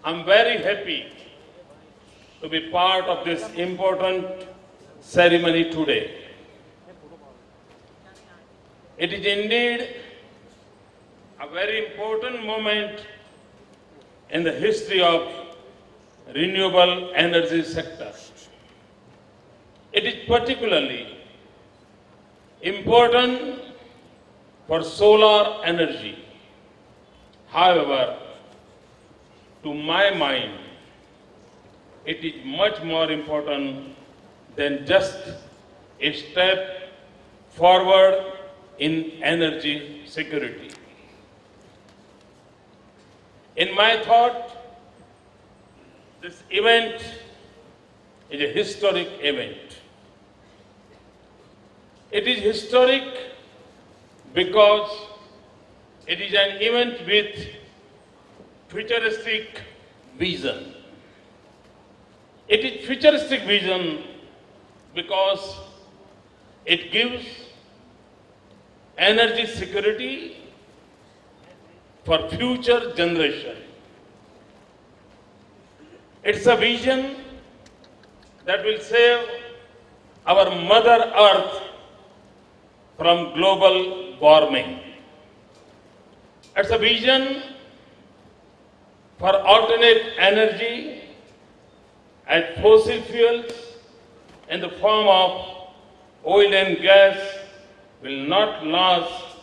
I'm very happy to be part of this important ceremony today. It is indeed a very important moment in the history of renewable energy sector. It is particularly important for solar energy. However, to my mind, it is much more important than just a step forward in energy security. In my thought, this event is a historic event. It is historic because it is an event with futuristic vision. It is futuristic vision because it gives energy security for future generation. It's a vision that will save our Mother Earth from global warming. It's a vision for alternate energy and fossil fuels in the form of oil and gas will not last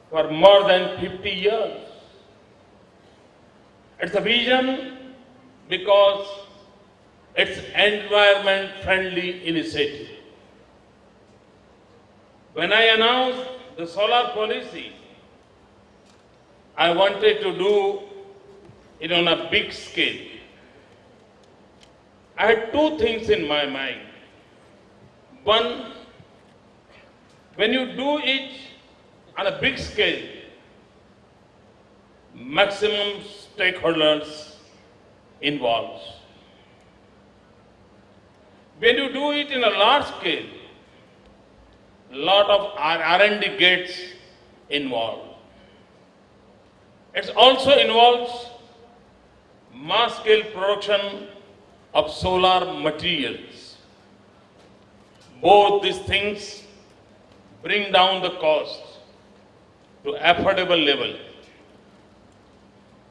for more than 50 years. It's a vision because it's environment-friendly initiative. When I announced the solar policy, I wanted to do it on a big scale. I had two things in my mind. One, when you do it on a big scale, maximum stakeholders involved. When you do it in a large scale, lot of R&D gets involved. It also involves mass scale production of solar materials. Both these things bring down the cost to affordable level.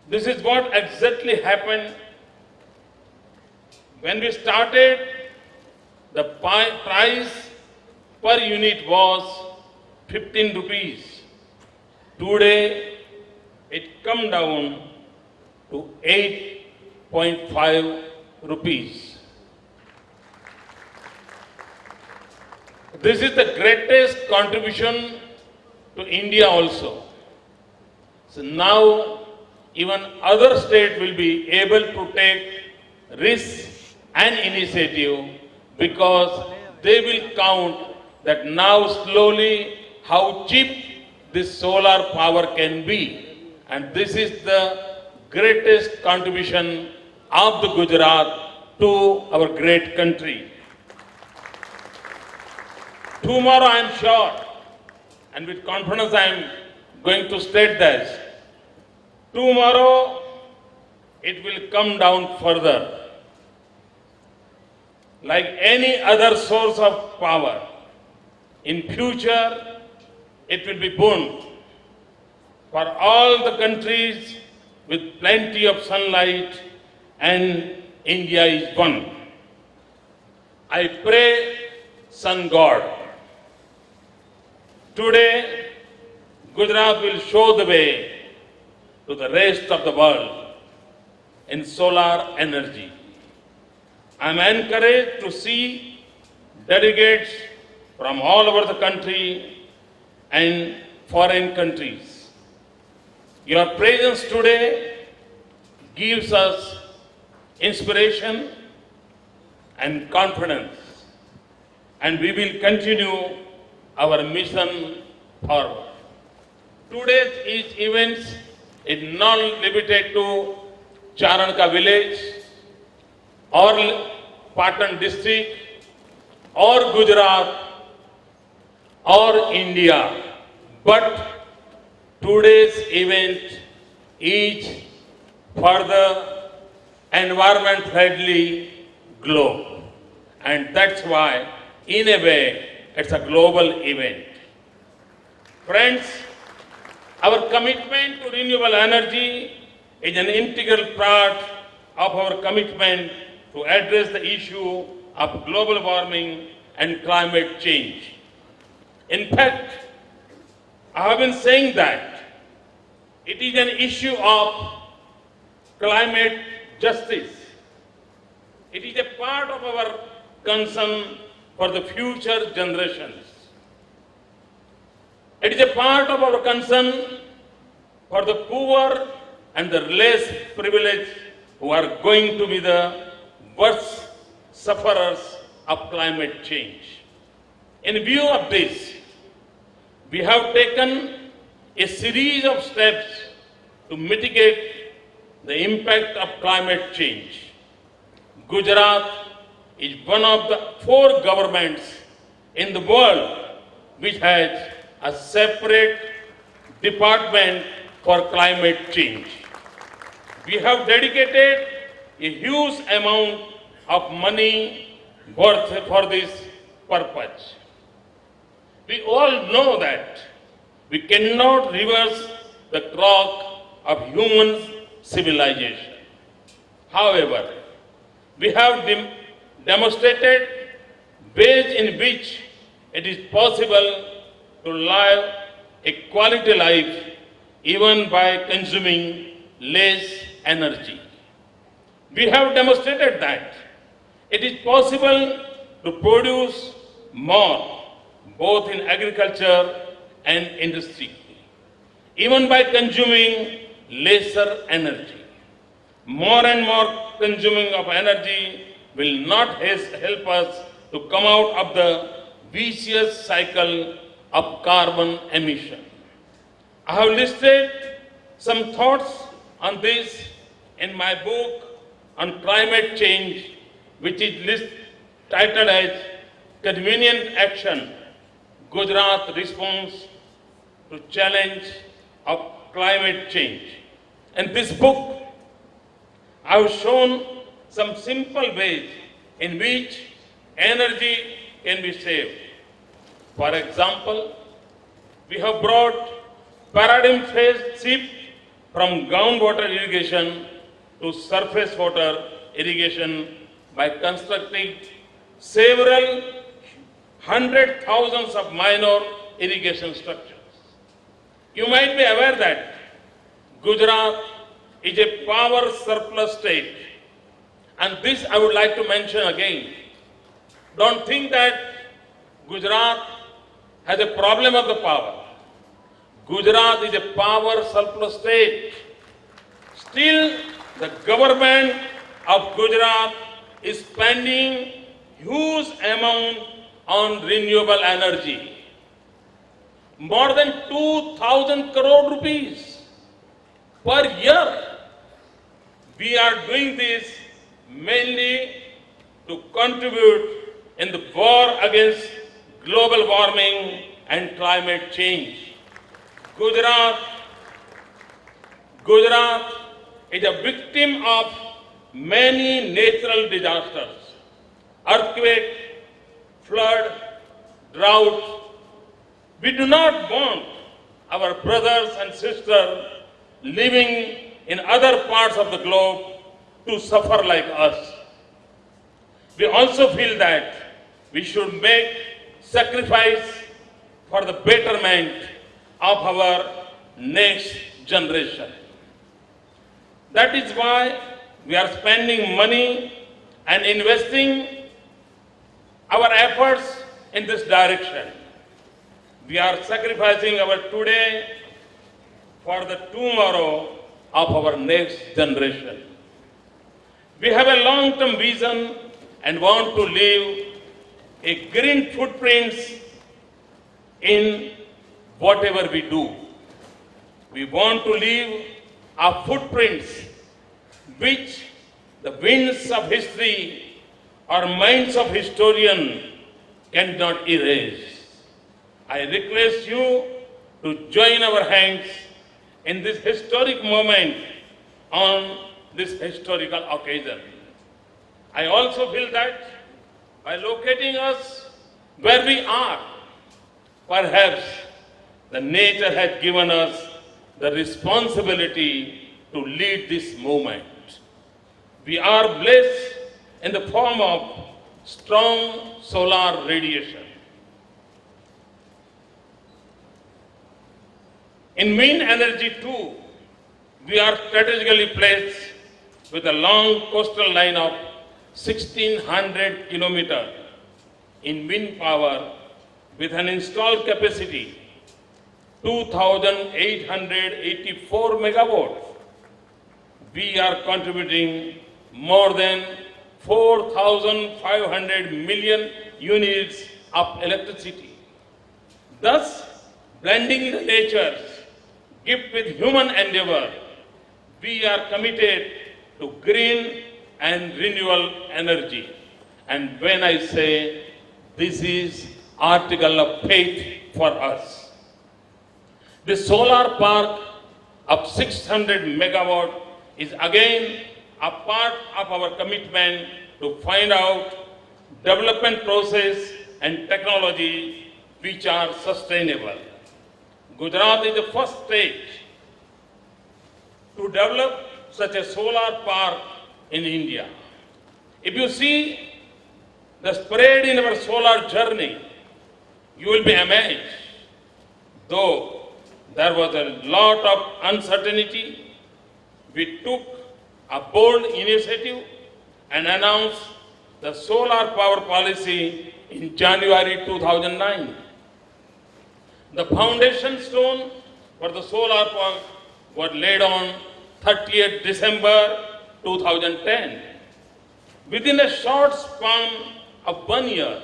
This is what exactly happened when we started. The price per unit was 15 rupees. Today, it come down to 8.5 rupees. This is the greatest contribution to India also. So now, even other states will be able to take risks and initiative because they will count that now slowly how cheap this solar power can be. And this is the greatest contribution of the Gujarat to our great country. Tomorrow I am sure, and with confidence I am going to state this, tomorrow it will come down further. Like any other source of power, in future it will be boon for all the countries with plenty of sunlight, and India is one. I pray, Sun God, today Gujarat will show the way to the rest of the world in solar energy. I am encouraged to see delegates from all over the country and foreign countries. Your presence today gives us inspiration and confidence, and we will continue our mission forward. Today's event is not limited to Charanka village or Patan district or Gujarat or India, but today's event is for the environment-friendly globe. And that's why, in a way, it's a global event. Friends, our commitment to renewable energy is an integral part of our commitment to address the issue of global warming and climate change. In fact, I have been saying that it is an issue of climate justice. It is a part of our concern for the future generations. It is a part of our concern for the poor and the less privileged who are going to be the worst sufferers of climate change. In view of this, we have taken a series of steps to mitigate the impact of climate change. Gujarat is one of the 4 governments in the world which has a separate department for climate change. We have dedicated a huge amount of money for this purpose. We all know that we cannot reverse the clock of human civilization. However, we have demonstrated ways in which it is possible to live a quality life even by consuming less energy. We have demonstrated that it is possible to produce more, both in agriculture and industry, even by consuming lesser energy. More and more consuming of energy will not help us to come out of the vicious cycle of carbon emission. I have listed some thoughts on this in my book on climate change, which is titled as Convenient Action, Gujarat Response to Challenge of Climate Change. In this book, I have shown some simple ways in which energy can be saved. For example, we have brought paradigm shift from groundwater irrigation to surface water irrigation by constructing several hundred thousands of minor irrigation structures. You might be aware that Gujarat is a power surplus state, and this I would like to mention again. Don't think that Gujarat has a problem of the power. Gujarat is a power surplus state. Still, the government of Gujarat is spending huge amount on renewable energy. More than 2,000 crore rupees per year. We are doing this mainly to contribute in the war against global warming and climate change. Gujarat is a victim of many natural disasters: earthquake, flood, drought. We do not want our brothers and sisters living in other parts of the globe to suffer like us. We also feel that we should make sacrifice for the betterment of our next generation. That is why we are spending money and investing our efforts in this direction. We are sacrificing our today for the tomorrow of our next generation. We have a long-term vision and want to leave a green footprint in whatever we do. We want to leave our footprints which the winds of history or minds of historians cannot erase. I request you to join our hands in this historic moment on this historical occasion. I also feel that by locating us where we are, perhaps the nature has given us the responsibility to lead this movement. We are blessed in the form of strong solar radiation. In wind energy too, we are strategically placed with a long coastal line of 1600 kilometers in wind power with an installed capacity 2,884 megawatts. We are contributing more than 4,500 million units of electricity. Thus, blending the nature's gift with human endeavor, we are committed to green and renewable energy. And when I say this is article of faith for us, the solar park of 600 megawatt is again a part of our commitment to find out development process and technology which are sustainable. Gujarat is the first state to develop such a solar park in India. If you see the spread in our solar journey, you will be amazed. Though there was a lot of uncertainty, we took a bold initiative and announced the solar power policy in January 2009. The foundation stone for the solar park was laid on 30th December 2010. Within a short span of 1 year,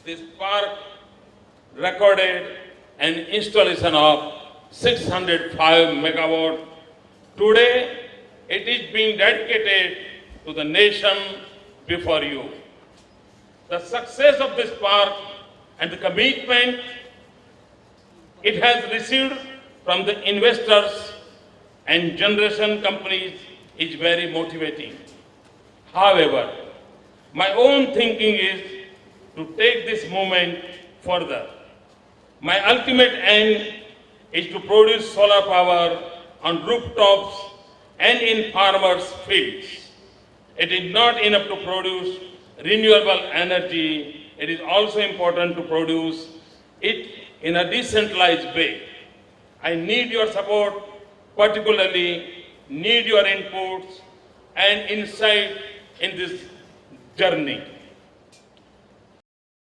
this park recorded an installation of 605 megawatt. Today, it is being dedicated to the nation before you. The success of this park and the commitment it has received from the investors and generation companies is very motivating. However, my own thinking is to take this movement further. My ultimate aim is to produce solar power on rooftops and in farmers' fields. It is not enough to produce renewable energy. It is also important to produce it in a decentralized way. I need your support, particularly need your inputs and insight in this journey.